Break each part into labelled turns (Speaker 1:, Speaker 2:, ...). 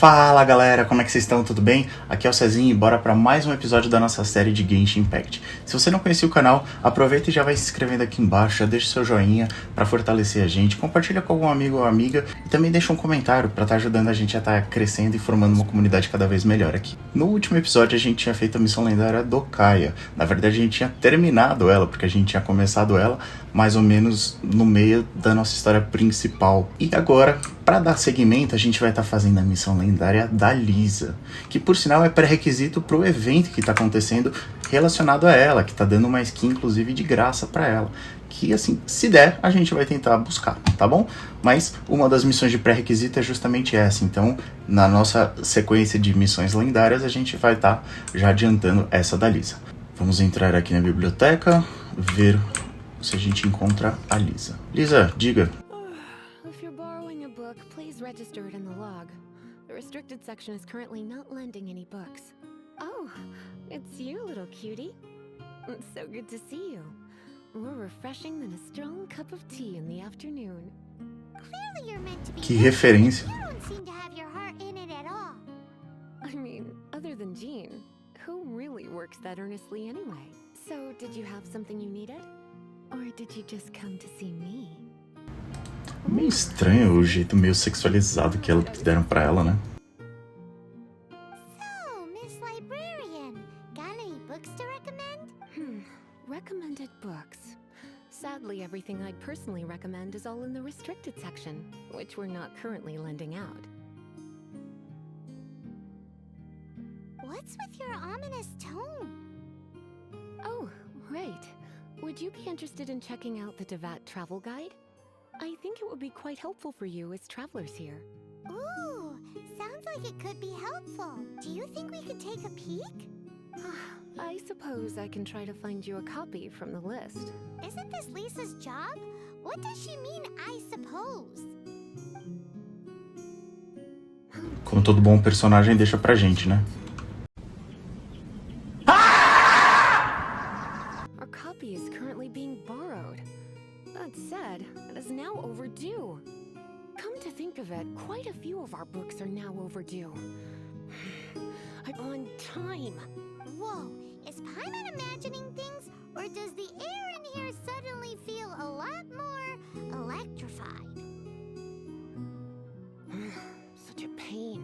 Speaker 1: Fala galera, como é que vocês estão? Tudo bem? Aqui é o Cezinho e bora para mais um episódio da nossa série de Genshin Impact. Se você não conhecia o canal, aproveita e já vai se inscrevendo aqui embaixo, já deixa seu joinha para fortalecer a gente, compartilha com algum amigo ou amiga e também deixa um comentário para estar ajudando a gente a estar crescendo e formando uma comunidade cada vez melhor aqui. No último episódio a gente tinha feito a missão lendária do Kaia. Na verdade a gente tinha terminado ela, porque a gente tinha começado ela mais ou menos no meio da nossa história principal. E agora, para dar seguimento, a gente vai estar fazendo a missão lendária da Lisa, que por sinal é pré-requisito para o evento que está acontecendo relacionado a ela, que está dando uma skin inclusive de graça para ela, que assim, se der, a gente vai tentar buscar, tá bom? Mas uma das missões de pré-requisito é justamente essa, então na nossa sequência de missões lendárias a gente vai estar já adiantando essa da Lisa. Vamos entrar aqui na biblioteca, ver se a gente encontra a Lisa. Lisa, diga.
Speaker 2: If you're borrowing a book, please register it in the log. The restricted section is currently not lending any books. Oh, it's you, little cutie. It's so good to see you. More refreshing than a strong cup of tea in the afternoon.
Speaker 3: Clearly you're meant to be.
Speaker 1: Que referência.
Speaker 3: You don't seem to have your heart in it at all.
Speaker 2: I mean, other than Jean, who really works that earnestly anyway? So, did you have something you needed? Or did you just come to see me?
Speaker 1: Meio estranho o jeito meio sexualizado que deram pra ela, né?
Speaker 3: So, Miss Librarian, got any books to recommend?
Speaker 2: Recommended books. Sadly, everything I'd personally recommend is all in the restricted section, which we're not currently lending out.
Speaker 3: What's with your ominous tone?
Speaker 2: Oh, right. Would you be interested in checking out the Devat travel guide? I think it would be quite helpful for you as travelers here.
Speaker 3: Ooh, sounds like it could be helpful. Do you think we could take a peek?
Speaker 2: I suppose I can try to find you a copy from the list.
Speaker 3: Isn't this Lisa's job? What does she mean, I suppose?
Speaker 1: Como todo bom personagem deixa pra gente, né?
Speaker 2: Our copy is currently being borrowed. That said, it is now overdue. Come to think of it, quite a few of our books are now overdue. I'm on time.
Speaker 3: Whoa, is Paimon imagining things, or does the air in here suddenly feel a lot more electrified?
Speaker 2: Such a pain.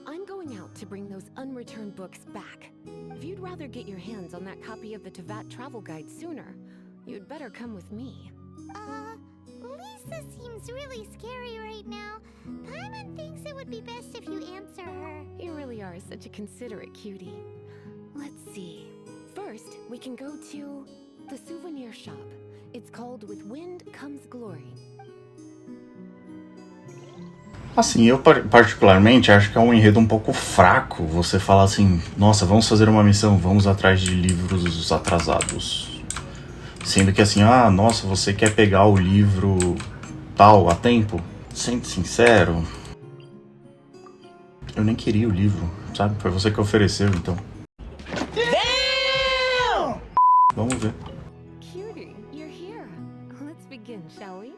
Speaker 2: I'm going out to bring those unreturned books back. If you'd rather get your hands on that copy of the Devat travel guide sooner, you'd better come with me.
Speaker 3: Lisa seems really scary right now. Paimon thinks it would be best if you answer her.
Speaker 2: You really are such a considerate cutie. Let's see. First, we can go to the souvenir shop. It's called With Wind Comes Glory.
Speaker 1: Assim, eu particularmente acho que é um enredo um pouco fraco você falar assim, nossa, vamos fazer uma missão, vamos atrás de livros atrasados. Sendo que assim, nossa, você quer pegar o livro tal a tempo? Sendo sincero, eu nem queria o livro, sabe? Foi você que ofereceu, então. Damn! Vamos ver.
Speaker 2: Cutie, you're here. Let's begin, shall we?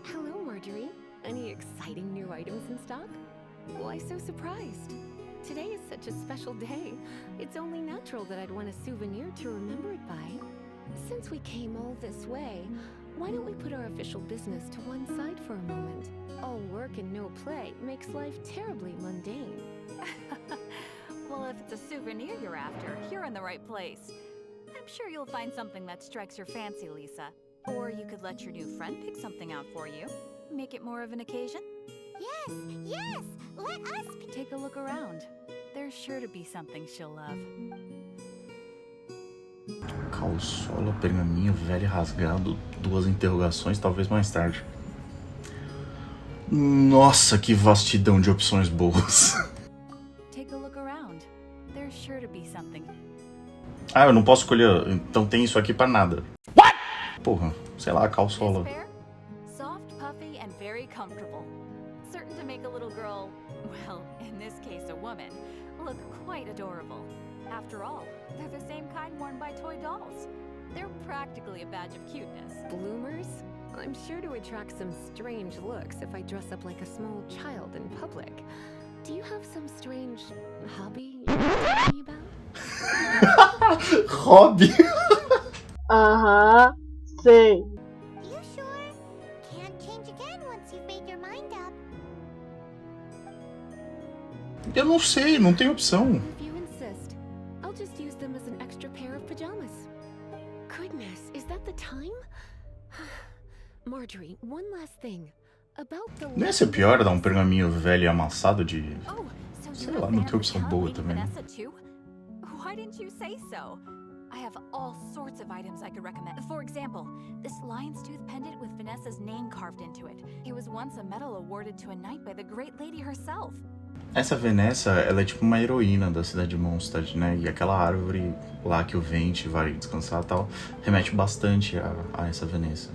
Speaker 2: Hello, Marjorie. Any exciting new items in stock? Why so surprised? Today is such a special day. It's only natural that I'd want a souvenir to remember it by. Since we came all this way, why don't we put our official business to one side for a moment? All work and no play makes life terribly mundane.
Speaker 4: Well, if it's a souvenir you're after, you're in the right place. I'm sure you'll find something that strikes your fancy, Lisa. Or you could let your new friend pick something out for you. Make it more of an occasion.
Speaker 3: Yes, let us
Speaker 4: Take a look around. There's sure to be something she'll love.
Speaker 1: Calçola, pergaminho, velho rasgado, 2 interrogações, talvez mais tarde. Nossa, que vastidão de opções boas.
Speaker 4: Take a look around. There's sure to be something.
Speaker 1: Eu não posso escolher, então tem isso aqui pra nada. What? Porra, sei lá, calçola.
Speaker 4: This pair? Soft, puffy, and very comfortable. Certain to make a little girl, well, in this case a woman, look quite adorable. After all, they're the same kind worn by toy dolls. They're practically a badge of cuteness.
Speaker 2: Bloomers? I'm sure to attract some strange looks if I dress up like a small child in public. Do you have some strange hobby you're telling me about?
Speaker 1: Hobby?
Speaker 5: Aham, sei.
Speaker 3: You sure? Can't change again once you've made your mind up.
Speaker 1: Eu não sei, não tem opção.
Speaker 2: If you insist, I'll just use them as an extra pair of pajamas. Goodness, is that the time? Marjorie, one last thing. About the
Speaker 1: Não ia ser pior dar um pergaminho velho e amassado de...
Speaker 4: Oh, so
Speaker 1: Sei
Speaker 4: you're
Speaker 1: lá,
Speaker 4: a
Speaker 1: não
Speaker 4: fan
Speaker 1: tem
Speaker 4: of
Speaker 1: opção
Speaker 4: Helen
Speaker 1: boa
Speaker 4: Lady
Speaker 1: também.
Speaker 4: Vanessa too? Why didn't you say so? I have all sorts of items I could recommend. For example, this lion's tooth pendant with Vanessa's name carved into it. It was once a medal awarded to a knight by the great lady herself.
Speaker 1: Essa Vanessa, ela é tipo uma heroína da cidade de Mondstadt, né? E aquela árvore lá que o Vente vai descansar e tal, remete bastante a essa Vanessa.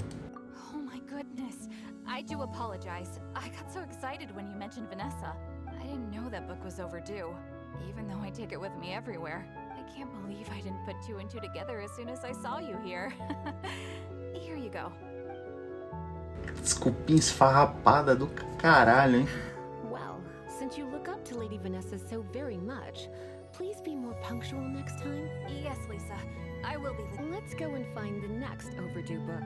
Speaker 4: Oh my goodness. I do apologize. I got so excited when you mentioned Vanessa. I didn't know that book was overdue, even though I take it with me everywhere. I can't believe I didn't put two and two together as soon as I saw you here. Here you go.
Speaker 1: Desculpinha esfarrapada do caralho, hein?
Speaker 2: Well, since you look up to Lady Vanessa so very much, please be more punctual next time.
Speaker 4: Yes, Lisa. I will be.
Speaker 2: Let's go and find the next overdue book.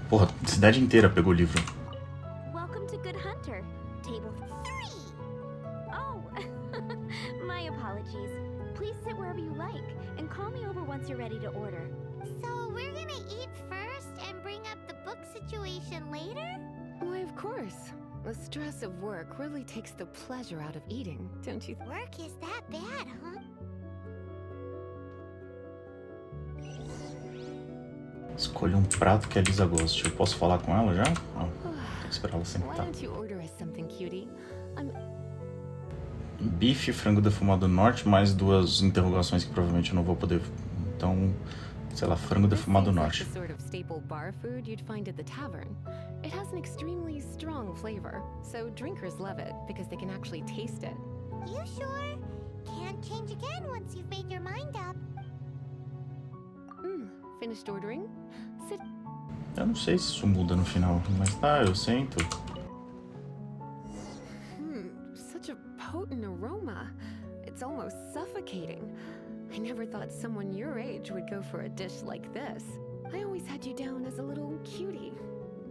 Speaker 1: Porra, a cidade inteira pegou o livro.
Speaker 3: Welcome to Good Hunter. Table 3.
Speaker 6: Oh, my apologies. Please sit wherever you like, and call me over once you're ready to order.
Speaker 3: So we're gonna eat first and bring up the book situation later?
Speaker 2: Why, of course. The stress of work really takes the pleasure out of eating, don't you?
Speaker 3: Work is that bad, huh?
Speaker 1: Escolha um prato que a Lisa goste. Eu posso falar com ela já? Não, tem que esperar ela
Speaker 2: Why
Speaker 1: sentar.
Speaker 2: don't you order us something, cutie?
Speaker 1: Bife, frango defumado norte, mais duas interrogações que provavelmente eu não vou poder... Então, sei lá, frango
Speaker 2: This
Speaker 1: defumado
Speaker 2: seems like
Speaker 1: norte.
Speaker 2: the sort of staple bar food you'd find at the tavern. It has an extremely strong flavor, so drinkers love it because they can actually taste it.
Speaker 3: You sure? Can't change again once you've made your mind up.
Speaker 2: Finished ordering? Sit.
Speaker 1: Eu não sei se isso muda no final, mas tá, eu sento.
Speaker 2: Such a potent aroma. It's almost suffocating. I never thought someone your age would go for a dish like this. I always had you down as a little cutie.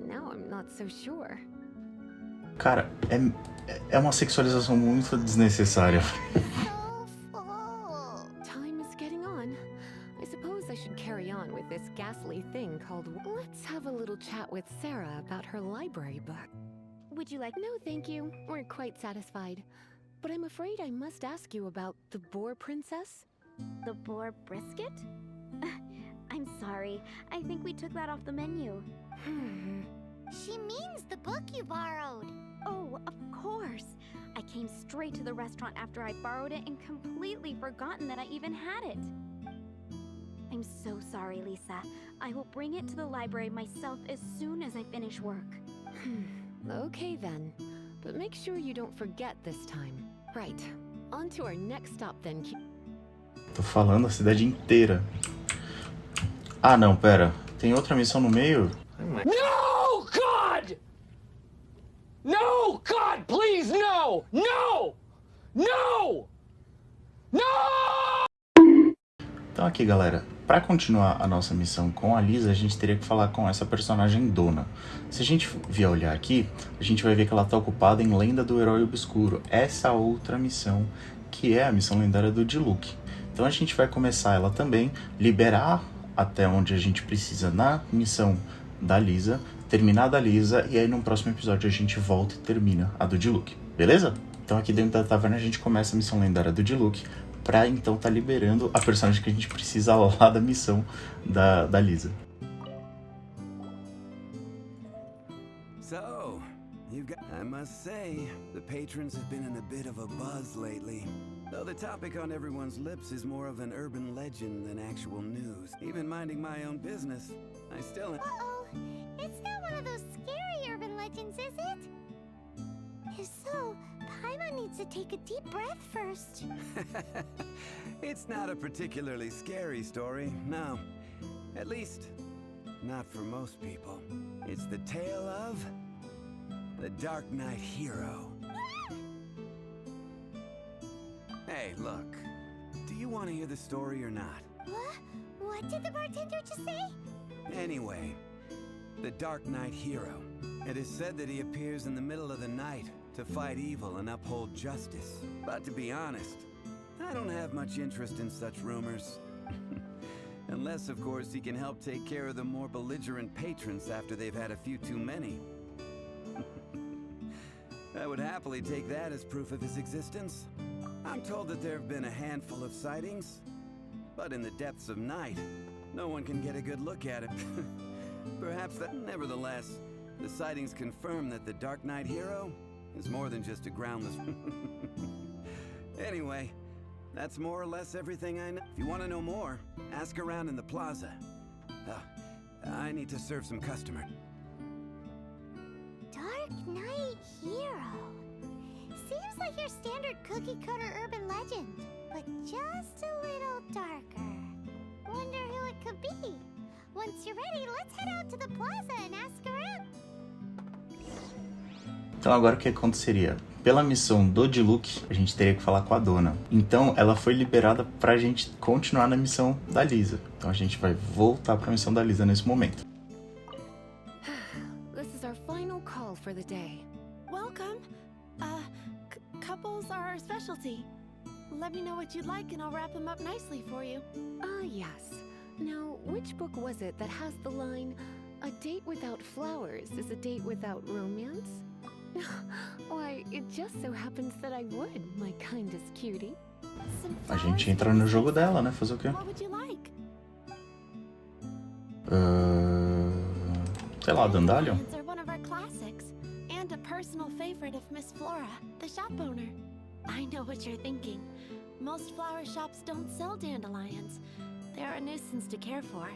Speaker 2: Now I'm not so sure.
Speaker 1: Cara, é uma sexualização muito desnecessária.
Speaker 3: So full.
Speaker 2: Time is getting on. I suppose I should carry on with this ghastly thing called... Let's have a little chat with Sarah about her library book.
Speaker 6: Would you like?
Speaker 2: No, thank you. We're quite satisfied. But I'm afraid I must ask you about the Boar Princess.
Speaker 6: The boar brisket? I'm sorry. I think we took that off the menu.
Speaker 3: She means the book you borrowed.
Speaker 6: Oh, of course. I came straight to the restaurant after I borrowed it and completely forgotten that I even had it. I'm so sorry, Lisa. I will bring it to the library myself as soon as I finish work.
Speaker 2: Okay then. But make sure you don't forget this time. Right. On to our next stop then.
Speaker 1: Tô falando a cidade inteira. Ah, não, pera. Tem outra missão no meio?
Speaker 7: No, God! No, God, please, no! No! No! No!
Speaker 1: Então aqui, galera, para continuar a nossa missão com a Lisa, a gente teria que falar com essa personagem dona. Se a gente vier olhar aqui, a gente vai ver que ela está ocupada em Lenda do Herói Obscuro, essa outra missão, que é a missão lendária do Diluc. Então a gente vai começar ela também, liberar até onde a gente precisa na missão da Lisa, terminar a da Lisa, e aí no próximo episódio a gente volta e termina a do Diluc, beleza? Então aqui dentro da taverna a gente começa a missão lendária do Diluc, pra então tá liberando a personagem que a gente precisa lá da missão da Lisa.
Speaker 8: So, I must say, the patrons have been in a bit of a buzz lately. Though the topic on everyone's lips is more of an urban legend than actual news. Even minding my own business, I still...
Speaker 3: Uh-oh. It's not one of those scary urban legends, is it? If so, Paimon needs to take a deep breath first.
Speaker 8: It's not a particularly scary story, no. At least, not for most people. It's the tale of the Dark Knight hero. Hey, look. Do you want to hear the story or not?
Speaker 3: What did the bartender just say?
Speaker 8: Anyway, the Dark Knight hero. It is said that he appears in the middle of the night to fight evil and uphold justice. But to be honest, I don't have much interest in such rumors. Unless, of course, he can help take care of the more belligerent patrons after they've had a few too many. I would happily take that as proof of his existence. I'm told that there have been a handful of sightings, but in the depths of night, no one can get a good look at it. Perhaps that, nevertheless, the sightings confirm that the Dark Knight hero is more than just a groundless... Anyway, that's more or less everything I know. If you want to know more, ask around in the plaza. I need to serve some customer.
Speaker 3: Dark Knight hero. Seems like your standard cookie-cutter urban legend, but just a little darker. Wonder who it could be. Once you're ready, let's head out to the plaza and ask around.
Speaker 1: Então agora o que aconteceria? Pela missão do Diluc, a gente teria que falar com a dona. Então ela foi liberada pra gente continuar na missão da Lisa. Então a gente vai voltar pra missão da Lisa nesse momento.
Speaker 2: This is our final call for the day.
Speaker 9: Welcome. Couples are our specialty. Let me know what you'd like and I'll wrap them up nicely for you.
Speaker 2: Ah, yes. Now, which book was it that has the line, "A date without flowers is a date without romance"? Why, it just so happens that I would, my kindest cutie.
Speaker 1: A gente entra no jogo dela, né? Fazer o quê?
Speaker 9: What would you like?
Speaker 1: Sei lá, dandelion?
Speaker 9: Dandelions are one of our classics and a personal favorite of Miss Flora, the shop owner. I know what you're thinking. Most flower shops don't sell dandelions. They're a nuisance to care for.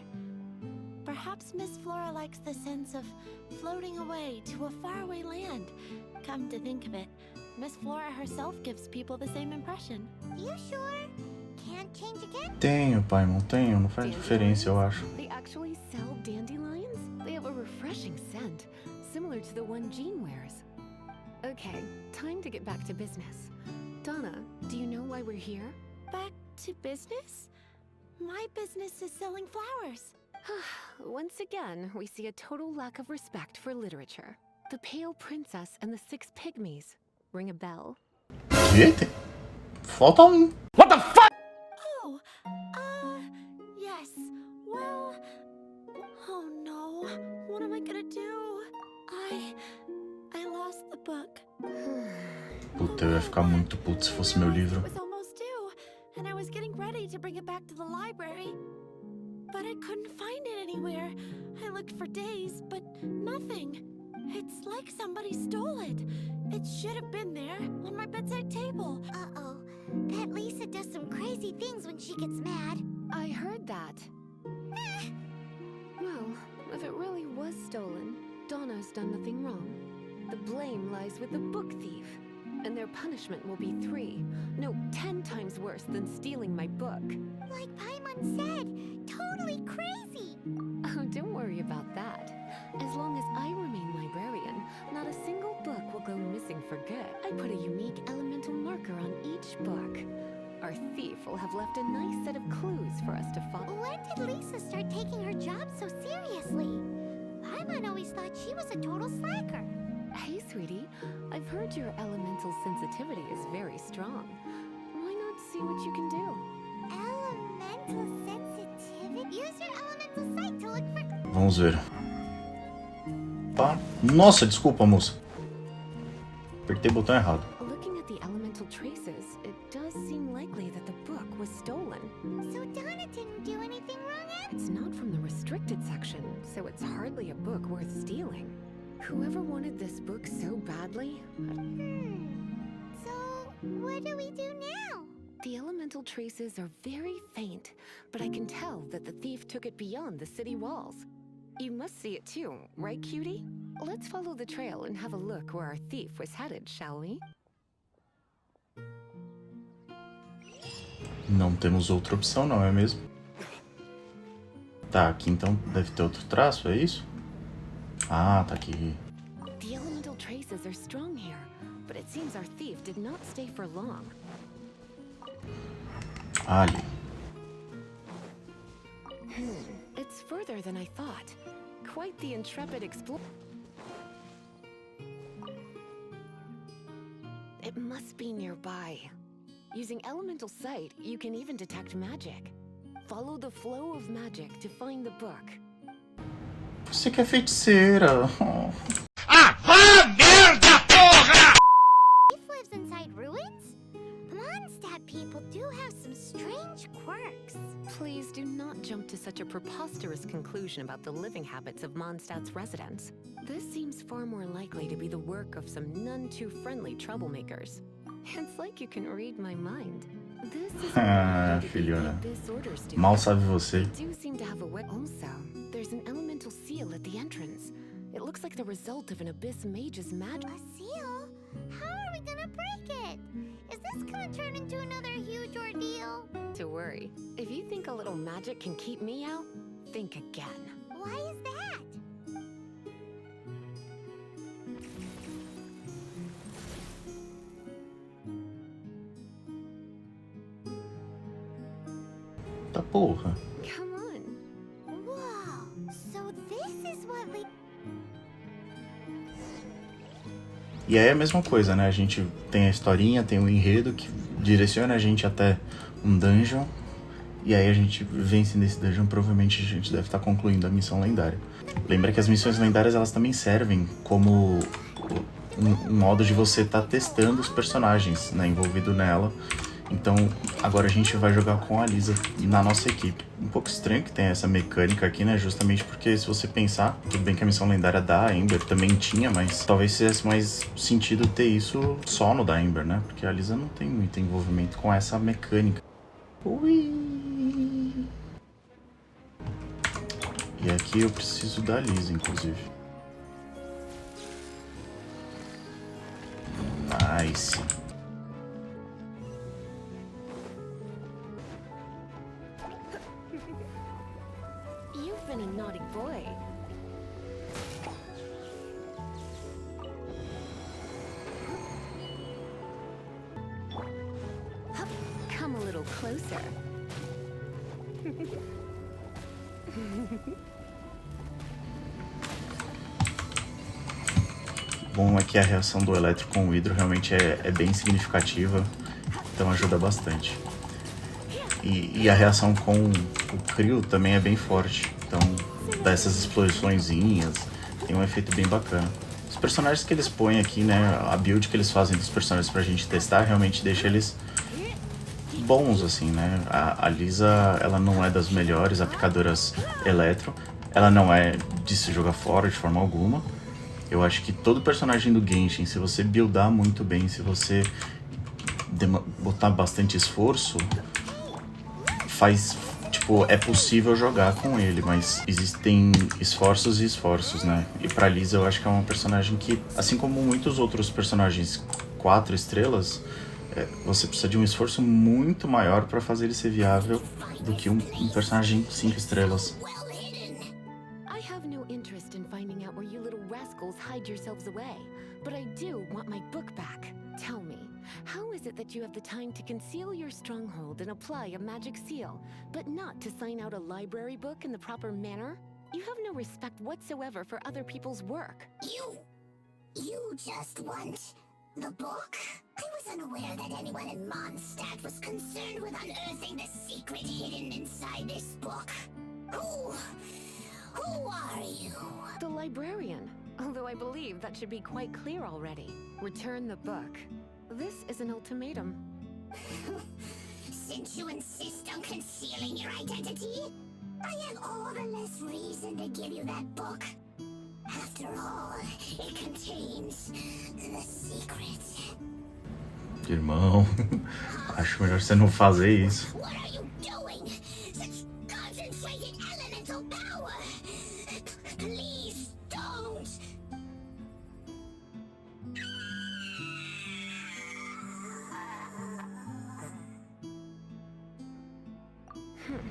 Speaker 9: Perhaps Miss Flora likes the sense of floating away to a faraway land. Come to think of it, Miss Flora herself gives people the same impression.
Speaker 3: You sure? Can't change again?
Speaker 1: Tenho, Paimon, tenho. Não faz diferença, eu acho.
Speaker 2: They actually sell dandelions? They have a refreshing scent, similar to the one Jean wears. Okay, time to get back to business. Donna, do you know why we're here?
Speaker 9: Back to business? My business is selling flowers.
Speaker 2: Once again, we see a total lack of respect for literature. The Pale Princess and the Six Pygmies. Ring a bell?
Speaker 1: Eita! Falta um.
Speaker 7: What the fuck?
Speaker 9: Oh, yes. Well, oh no. What am I gonna do? I lost the book.
Speaker 1: Puta, eu ia ficar muito puto se fosse meu livro.
Speaker 9: It was almost due, and I was getting ready to bring it back to the library. But I couldn't find it anywhere. I looked for days, but nothing. It's like somebody stole it. It should have been there, on my bedside table.
Speaker 3: Uh-oh. That Lisa does some crazy things when she gets mad.
Speaker 2: I heard that. Well, if it really was stolen, Donna's done nothing wrong. The blame lies with the book thief. And their punishment will be 3, no, 10 times worse than stealing my book.
Speaker 3: Like Paimon said, totally crazy.
Speaker 2: Oh, don't worry about that. As long as I remain librarian, not a single book will go missing for good. I put a unique elemental marker on each book. Our thief will have left a nice set of clues for us to follow.
Speaker 3: When did Lisa start taking her job so seriously? Paimon always thought she was a total slacker.
Speaker 2: Hey, sweetie, I've heard your elemental sensitivity is very strong. Why not see what you can do?
Speaker 3: Elemental sensitivity? Use your elemental sight to look for...
Speaker 1: Vamos ver. Tá. Nossa, desculpa, moça. Apertei o botão errado.
Speaker 2: Looking at the elemental traces, it does seem likely that the book was stolen.
Speaker 3: So Donna didn't do anything wrong, Ed?
Speaker 2: It's not from the restricted section, so it's hardly a book worth stealing. Whoever wanted this book so badly...
Speaker 3: So, what do we do now?
Speaker 2: The elemental traces are very faint, but I can tell that the thief took it beyond the city walls. You must see it too, right, cutie? Let's follow the trail and have a look where our thief was headed, shall we?
Speaker 1: Não temos outra opção, não é mesmo? Tá, aqui então deve ter outro traço, é isso? Ah, tá aqui.
Speaker 2: The elemental traces are strong here, but it seems our thief did not stay for long.
Speaker 1: Ali.
Speaker 2: It's further than I thought. Quite the intrepid explorer. It must be nearby. Using elemental sight, you can even detect magic. Follow the flow of magic to find the book.
Speaker 1: Você que é feiticeira.
Speaker 7: Ah, vá merda, porra!
Speaker 3: Thief lives inside ruins? Mondstadt people do have some strange quirks.
Speaker 2: Please do not jump to such a preposterous conclusion about the living habits of Mondstadt's residents. This seems far more likely to be the work of some none too friendly troublemakers. It's like you can read my mind. This is
Speaker 1: Ah, filhona. Mal sabe você.
Speaker 2: They do seem to have a way. Also, there's an elemental seal at the entrance. It looks like the result of an abyss mage's magic.
Speaker 3: A seal? How are we gonna break it? Is this gonna turn into another huge ordeal?
Speaker 2: To worry. If you think a little magic can keep me out, think again.
Speaker 3: Why is that?
Speaker 1: Tá porra.
Speaker 2: Come on.
Speaker 3: Whoa, so this is what we...
Speaker 1: E aí é a mesma coisa, né? A gente tem a historinha, tem o enredo que direciona a gente até um dungeon. E aí a gente vence nesse dungeon, provavelmente a gente deve estar concluindo a missão lendária. Lembra que as missões lendárias, elas também servem como um modo de você estar testando os personagens, né, envolvido nela. Então, agora a gente vai jogar com a Lisa na nossa equipe. Um pouco estranho que tem essa mecânica aqui, né? Justamente porque, se você pensar, tudo bem que a missão lendária da Ember também tinha, mas talvez fizesse mais sentido ter isso só no da Ember, né? Porque a Lisa não tem muito envolvimento com essa mecânica. Ui! E aqui eu preciso da Lisa, inclusive. Nice!
Speaker 2: You've been a naughty boy. Come a little closer.
Speaker 1: Bom é que a reação do elétrico com o hidro realmente é bem significativa, então ajuda bastante. E a reação com o crio também é bem forte, então dá essas explosõezinhas, tem um efeito bem bacana. Os personagens que eles põem aqui, né, a build que eles fazem dos personagens pra gente testar, realmente deixa eles bons, assim, né. A Lisa, ela não é das melhores aplicadoras eletro, ela não é de se jogar fora de forma alguma. Eu acho que todo personagem do Genshin, se você buildar muito bem, se você botar bastante esforço, tipo, é possível jogar com ele, mas existem esforços e esforços, né? E pra Lisa eu acho que é uma personagem que, assim como muitos outros personagens 4 estrelas, você precisa de um esforço muito maior pra fazer ele ser viável do que um personagem 5 estrelas.
Speaker 2: I have no interest in finding out where you little rascals hide yourselves away, but I do want my book back. Tell me, how is it that you have the time to conceal your stronghold and apply a magic seal, but not to sign out a library book in the proper manner? You have no respect whatsoever for other people's work.
Speaker 3: You just want the book? I was unaware that anyone in Mondstadt was concerned with unearthing the secret hidden inside this book. Who are you?
Speaker 2: The librarian, although I believe that should be quite clear already. Return the book. This is an ultimatum.
Speaker 3: Since you insist on concealing your identity, I have all the less reason to give you that book. After all, it contains the secret.
Speaker 1: Irmão, acho melhor você não fazer isso.
Speaker 3: What are you doing? Such concentrated elemental power! Please don't!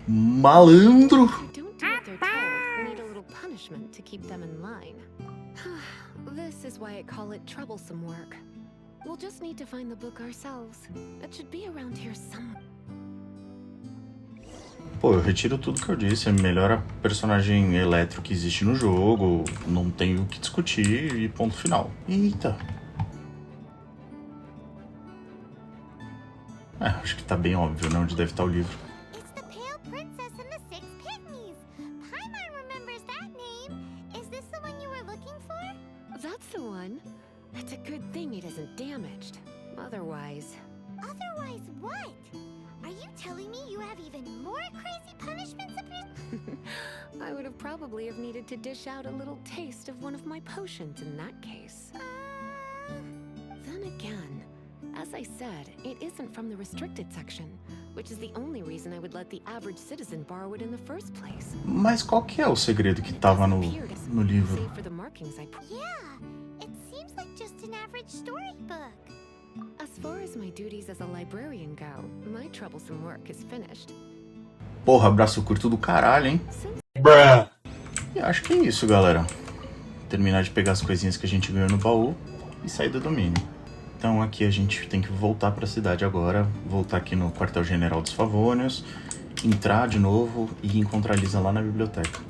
Speaker 1: Malandro!
Speaker 2: Don't do what they're This is why I call it troublesome work. We'll just need to find the book ourselves. It should be around here somewhere.
Speaker 1: Pô, eu retiro tudo que eu disse. É o melhor personagem elétrico que existe no jogo. Não tem o que discutir e ponto final. Eita. Acho que tá bem óbvio, né? Onde deve estar o livro.
Speaker 3: It's the Pale Princess and the Six Pygmies. Paimon remembers that name. Is this the one you were looking for?
Speaker 2: That's the one. It's a good thing it isn't damaged. Otherwise...
Speaker 3: Otherwise what? Are you telling me you have even more crazy punishments up your...
Speaker 2: I would have probably have needed to dish out a little taste of one of my potions in that case. Then again, as I said, it isn't from the restricted section, which is the only reason I would let the average citizen borrow it in the first place.
Speaker 1: Mas qual que é o segredo que tava no livro?
Speaker 2: Save for the markings I put.
Speaker 3: Yeah, it seems like just an average storybook.
Speaker 2: As far as my duties as a librarian go, my troublesome work is finished.
Speaker 1: Porra, braço curto do caralho, hein?
Speaker 7: Bruh.
Speaker 1: E acho que é isso, galera. Terminar de pegar as coisinhas que a gente ganhou no baú e sair do domínio. Então aqui a gente tem que voltar pra cidade agora. Voltar aqui no quartel-general dos Favônios. Entrar de novo e encontrar a Lisa lá na biblioteca.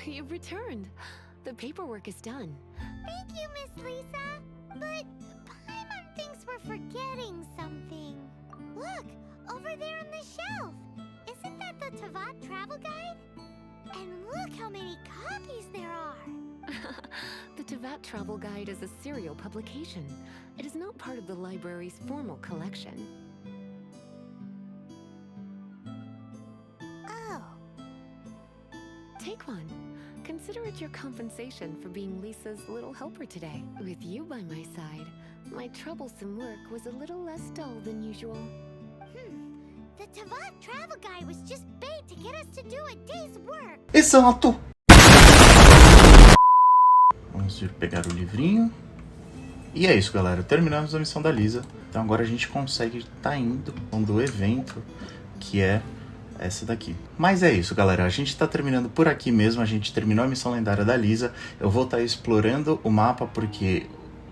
Speaker 2: You've returned. The paperwork is done.
Speaker 3: Thank you, Miss Lisa. But Paimon thinks we're forgetting something. Look, over there on the shelf. Isn't that the Tavat travel guide? And look how many copies there are.
Speaker 2: The Tavat Travel Guide is a serial publication. It is not part of the library's formal collection.
Speaker 3: Oh.
Speaker 2: Take one. Consider it your compensation for being Lisa's little helper today. With you by my side, my troublesome work was a little less dull than usual.
Speaker 3: The Tavat travel guide was just bait to get us to do a day's work.
Speaker 1: Exato! Vamos vir pegar o livrinho. E é isso, galera. Terminamos a missão da Lisa. Então agora a gente consegue estar indo do evento, que é essa daqui. Mas é isso, galera. A gente tá terminando por aqui mesmo. A gente terminou a missão lendária da Lisa. Eu vou estar explorando o mapa porque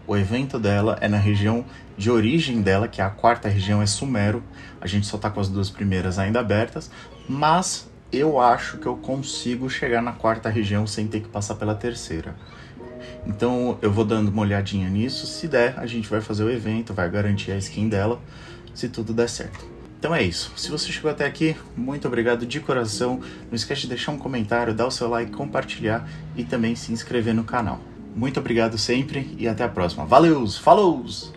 Speaker 1: o evento dela é na região de origem dela, que é a quarta região, é Sumero. A gente só tá com as duas primeiras ainda abertas, mas eu acho que eu consigo chegar na quarta região sem ter que passar pela terceira. Então eu vou dando uma olhadinha nisso. Se der, a gente vai fazer o evento, vai garantir a skin dela, se tudo der certo. Então é isso. Se você chegou até aqui, muito obrigado de coração. Não esquece de deixar um comentário, dar o seu like, compartilhar e também se inscrever no canal. Muito obrigado sempre e até a próxima. Valeeeuu! Faloooow!